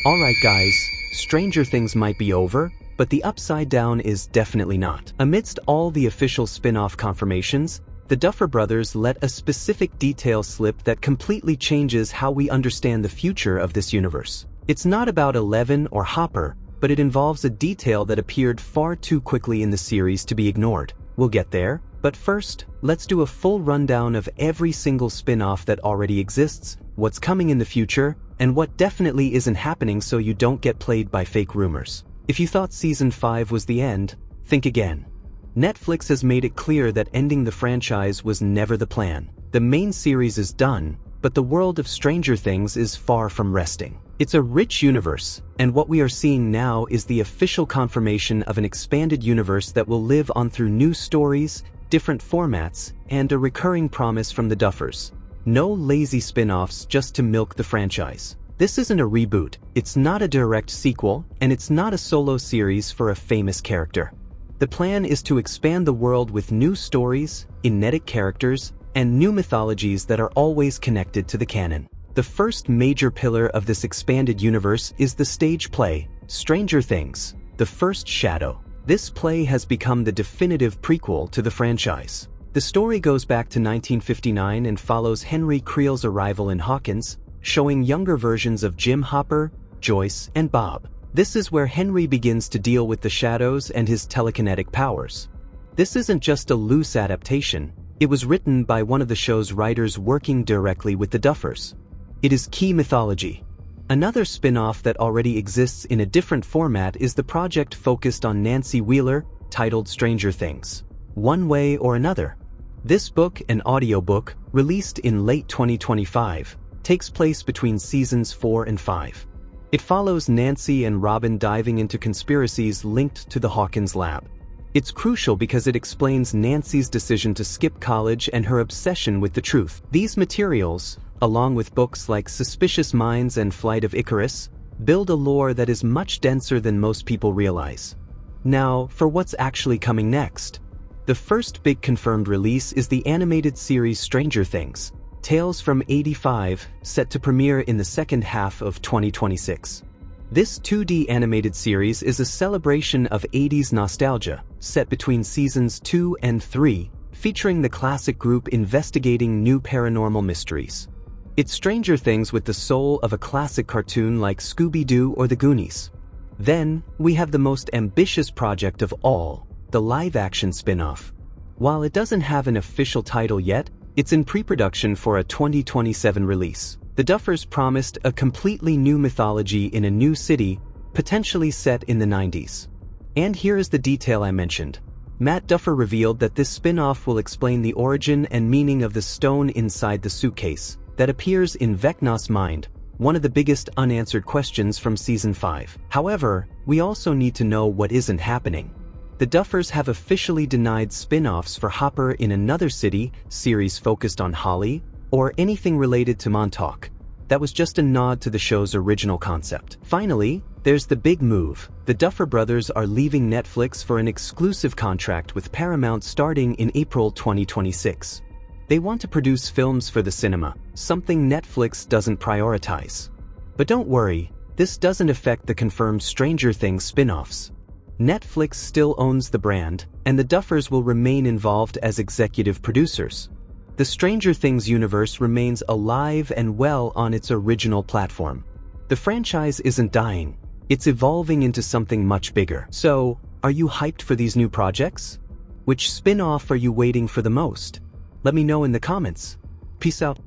Alright guys, Stranger Things might be over, but the upside down is definitely not. Amidst all the official spin-off confirmations, the Duffer Brothers let a specific detail slip that completely changes how we understand the future of this universe. It's not about Eleven or Hopper, but it involves a detail that appeared far too quickly in the series to be ignored. We'll get there, but first, let's do a full rundown of every single spin-off that already exists, what's coming in the future, and what definitely isn't happening so you don't get played by fake rumors. If you thought Season 5 was the end, think again. Netflix has made it clear that ending the franchise was never the plan. The main series is done, but the world of Stranger Things is far from resting. It's a rich universe, and what we are seeing now is the official confirmation of an expanded universe that will live on through new stories, different formats, and a recurring promise from the Duffers. No lazy spin-offs just to milk the franchise. This isn't a reboot, it's not a direct sequel, and it's not a solo series for a famous character. The plan is to expand the world with new stories, kinetic characters, and new mythologies that are always connected to the canon. The first major pillar of this expanded universe is the stage play, Stranger Things, The First Shadow. This play has become the definitive prequel to the franchise. The story goes back to 1959 and follows Henry Creel's arrival in Hawkins, showing younger versions of Jim Hopper, Joyce, and Bob. This is where Henry begins to deal with the shadows and his telekinetic powers. This isn't just a loose adaptation, it was written by one of the show's writers working directly with the Duffers. It is key mythology. Another spin-off that already exists in a different format is the project focused on Nancy Wheeler, titled Stranger Things, One Way or Another. This book and audiobook, released in late 2025, takes place between seasons 4 and 5. It follows Nancy and Robin diving into conspiracies linked to the Hawkins lab. It's crucial because it explains Nancy's decision to skip college and her obsession with the truth. These materials, along with books like Suspicious Minds and Flight of Icarus, build a lore that is much denser than most people realize. Now, for what's actually coming next. The first big confirmed release is the animated series Stranger Things, Tales from '85, set to premiere in the second half of 2026. This 2D animated series is a celebration of '80s nostalgia, set between seasons 2 and 3, featuring the classic group investigating new paranormal mysteries. It's Stranger Things with the soul of a classic cartoon like Scooby-Doo or The Goonies. Then, we have the most ambitious project of all, the live-action spin-off. While it doesn't have an official title yet, it's in pre-production for a 2027 release. The Duffers promised a completely new mythology in a new city, potentially set in the 90s. And here is the detail I mentioned. Matt Duffer revealed that this spin-off will explain the origin and meaning of the stone inside the suitcase that appears in Vecna's mind, one of the biggest unanswered questions from Season 5. However, we also need to know what isn't happening. The Duffers have officially denied spin-offs for Hopper in Another City, series focused on Holly, or anything related to Montauk. That was just a nod to the show's original concept. Finally, there's the big move. The Duffer Brothers are leaving Netflix for an exclusive contract with Paramount starting in April 2026. They want to produce films for the cinema, something Netflix doesn't prioritize. But don't worry, this doesn't affect the confirmed Stranger Things spin-offs. Netflix still owns the brand, and the Duffers will remain involved as executive producers. The Stranger Things universe remains alive and well on its original platform. The franchise isn't dying, it's evolving into something much bigger. So, are you hyped for these new projects? Which spin-off are you waiting for the most? Let me know in the comments. Peace out.